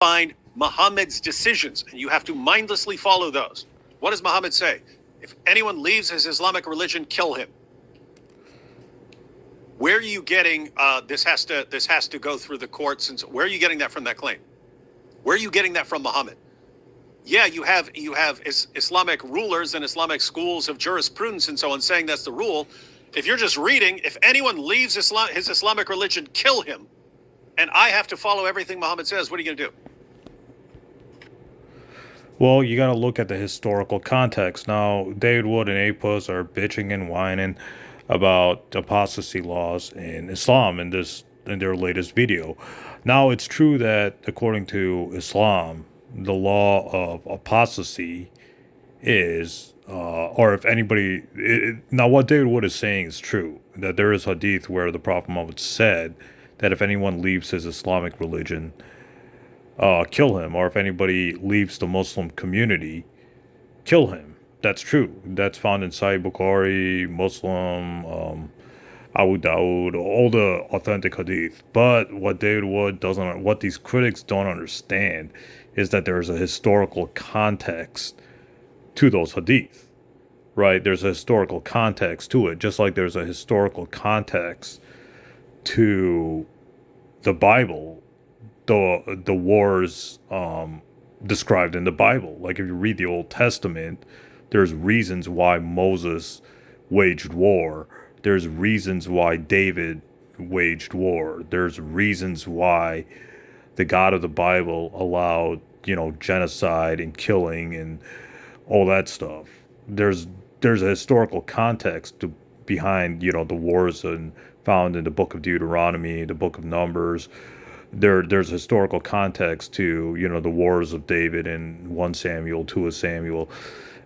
find Muhammad's decisions, and you have to mindlessly follow those. What does Muhammad say? If anyone leaves his Islamic religion, kill him. Where are you getting this has to go through the courts? And so, where are you getting that from? That claim? Where are you getting that from, Muhammad? Yeah, you have Islamic rulers and Islamic schools of jurisprudence and so on saying that's the rule. If you're just reading, if anyone leaves his Islamic religion, kill him, and I have to follow everything Muhammad says, what are you going to do? Well, you got to look at the historical context. Now, David Wood and Apos are bitching and whining about apostasy laws in Islam in their latest video. Now, it's true that according to Islam, the law of apostasy is, or if anybody, now what David Wood is saying is true, that there is hadith where the Prophet Muhammad said that if anyone leaves his Islamic religion, kill him, or if anybody leaves the Muslim community, kill him. That's true. That's found in Sahih Bukhari, Muslim, Abu Dawood, all the authentic hadith. But what David Wood doesn't, what these critics don't understand, is that there is a historical context to those hadith, right? There's a historical context to it, just like there's a historical context to the Bible, the wars described in the Bible. Like if you read the Old Testament, there's reasons why Moses waged war. There's reasons why David waged war. There's reasons why the God of the Bible allowed, genocide and killing and all that stuff. There's a historical context behind, the wars and found in the book of Deuteronomy, the book of Numbers. There's historical context to, the wars of David in 1 Samuel, 2 of Samuel,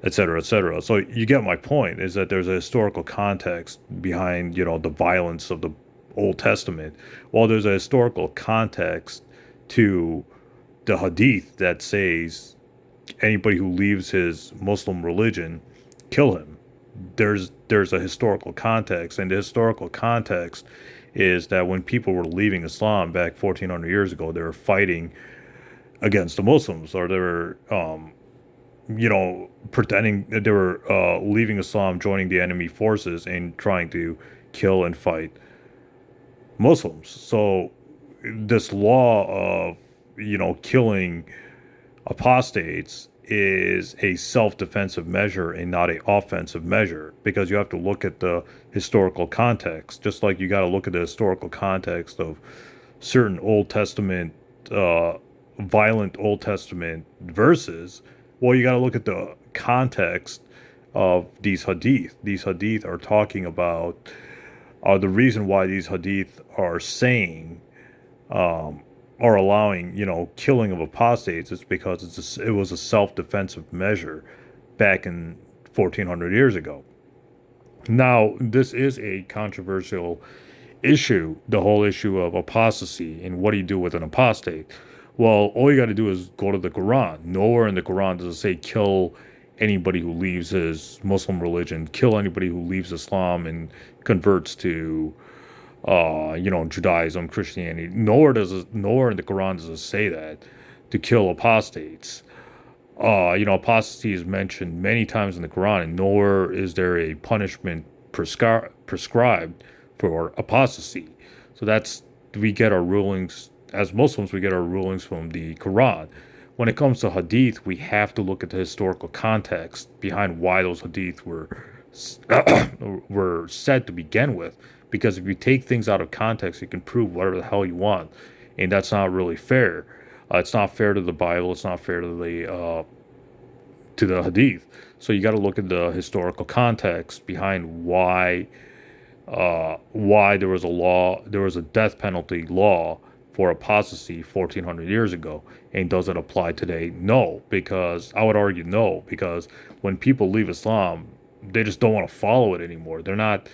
et cetera, et cetera. So you get my point, is that there's a historical context behind, the violence of the Old Testament. Well, there's a historical context to the hadith that says anybody who leaves his Muslim religion, kill him. There's a historical context, and the historical context is that when people were leaving Islam back 1400 years ago, they were fighting against the Muslims, or they were, pretending that they were leaving Islam, joining the enemy forces, and trying to kill and fight Muslims. So this law of, killing apostates is a self-defensive measure and not a offensive measure, because you have to look at the historical context, just like you got to look at the historical context of certain Old Testament, violent Old Testament verses. Well, you got to look at the context of these hadith. These hadith are talking about the reason why these hadith are saying, are allowing, killing of apostates, is because it was a self-defensive measure back in 1400 years ago. Now, this is a controversial issue, the whole issue of apostasy and what do you do with an apostate. Well, all you got to do is go to the Quran. Nowhere in the Quran does it say kill anybody who leaves his Muslim religion, kill anybody who leaves Islam and converts to Judaism, Christianity. Nowhere in the Quran does it say that, to kill apostates. Apostasy is mentioned many times in the Quran, and nowhere is there a punishment prescribed for apostasy. So we get our rulings, as Muslims, we get our rulings from the Quran. When it comes to hadith, we have to look at the historical context behind why those hadith were said to begin with. Because if you take things out of context, you can prove whatever the hell you want, and that's not really fair. It's not fair to the Bible. It's not fair to the hadith. So you got to look at the historical context behind why there was a death penalty law for apostasy 1400 years ago, and does it apply today? No, because I would argue no, because when people leave Islam, they just don't want to follow it anymore. They're not,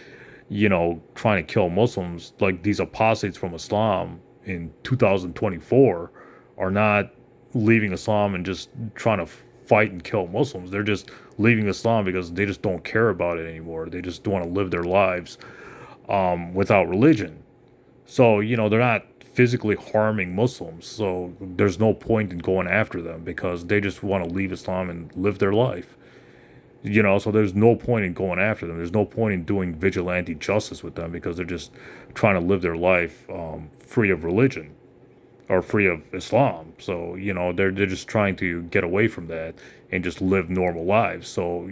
trying to kill Muslims. Like these apostates from Islam in 2024 are not leaving Islam and just trying to fight and kill Muslims. They're just leaving Islam because they just don't care about it anymore. They just want to live their lives without religion. So, they're not physically harming Muslims. So there's no point in going after them because they just want to leave Islam and live their life. So there's no point in going after them. There's no point in doing vigilante justice with them because they're just trying to live their life free of religion or free of Islam. So, they're just trying to get away from that and just live normal lives. So,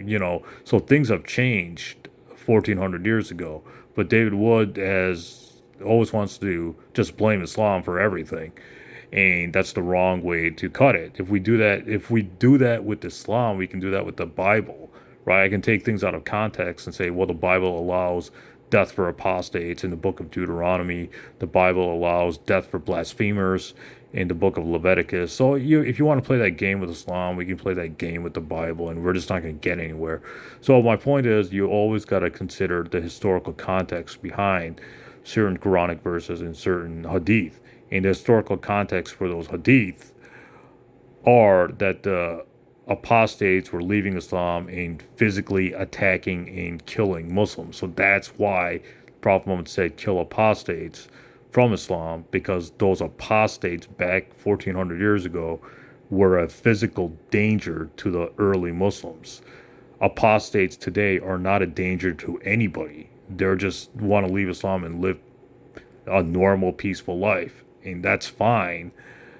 so things have changed 1400 years ago, but David Wood has always wants to just blame Islam for everything. And that's the wrong way to cut it. If we do that with Islam, we can do that with the Bible, right? I can take things out of context and say, well, the Bible allows death for apostates in the book of Deuteronomy. The Bible allows death for blasphemers in the book of Leviticus. So if you want to play that game with Islam, we can play that game with the Bible, and we're just not going to get anywhere. So my point is, you always got to consider the historical context behind certain Quranic verses and certain hadith. And the historical context for those hadith are that the apostates were leaving Islam and physically attacking and killing Muslims. So that's why Prophet Muhammad said kill apostates from Islam, because those apostates back 1400 years ago were a physical danger to the early Muslims. Apostates today are not a danger to anybody. They're just want to leave Islam and live a normal, peaceful life. And that's fine.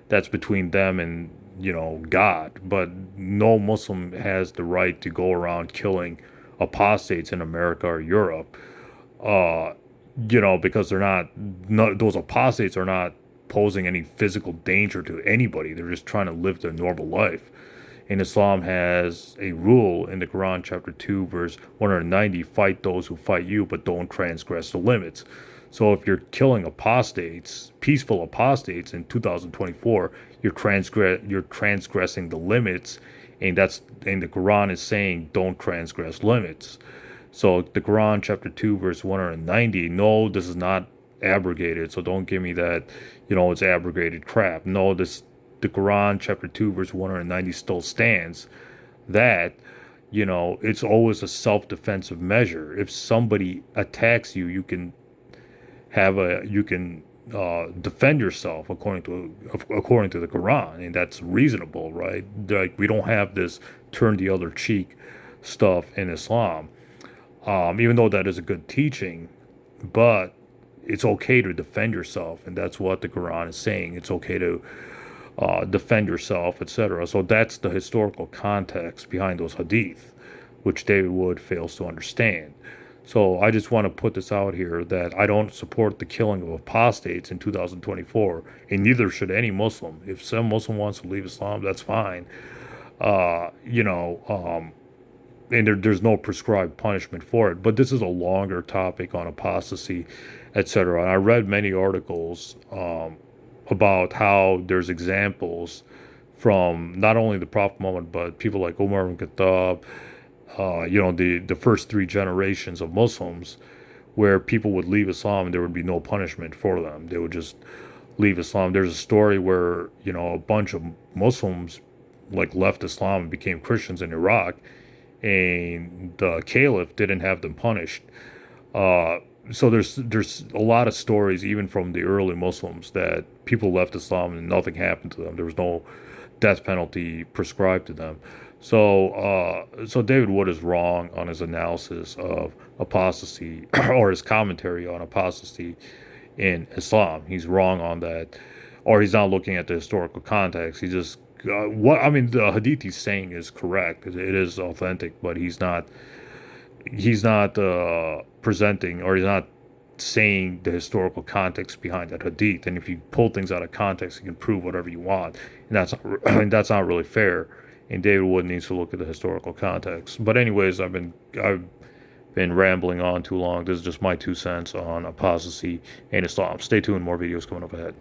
That's between them and, God. But no Muslim has the right to go around killing apostates in America or Europe. Uh, because those apostates are not posing any physical danger to anybody. They're just trying to live their normal life. And Islam has a rule in the Quran, chapter 2, verse 190, fight those who fight you, but don't transgress the limits. So if you're killing apostates, peaceful apostates in 2024, you're transgressing the limits, and the Quran is saying don't transgress limits. So the Quran, chapter 2, verse 190, no, this is not abrogated, so don't give me that, it's abrogated crap. No, the Quran, chapter 2, verse 190 still stands that, it's always a self-defensive measure. If somebody attacks you, you can defend yourself according to the Quran, and that's reasonable, right? Like, we don't have this turn the other cheek stuff in Islam, even though that is a good teaching, but it's okay to defend yourself, and that's what the Quran is saying. It's okay to defend yourself, etc. So that's the historical context behind those hadith, which David Wood fails to understand. So I just want to put this out here that I don't support the killing of apostates in 2024, and neither should any Muslim. If some Muslim wants to leave Islam, that's fine. Uh, you know, um, and there's no prescribed punishment for it. But this is a longer topic on apostasy, etc. And I read many articles about how there's examples from not only the Prophet Muhammad, but people like Umar ibn Khattab, the first three generations of Muslims, where people would leave Islam and there would be no punishment for them. They would just leave Islam. There's a story where, a bunch of Muslims like left Islam and became Christians in Iraq, and the caliph didn't have them punished. Uh, so there's a lot of stories, even from the early Muslims, that people left Islam and nothing happened to them. There was no death penalty prescribed to them. So David Wood is wrong on his analysis of apostasy or his commentary on apostasy in Islam. He's wrong on that, or he's not looking at the historical context. He just the hadith he's saying is correct. It is authentic, but he's not presenting, or he's not saying the historical context behind that hadith. And if you pull things out of context, you can prove whatever you want, and that's not really fair. And David Wood needs to look at the historical context. But anyways, I've been rambling on too long. This is just my 2 cents on apostasy and Islam. Stay tuned, more videos coming up ahead.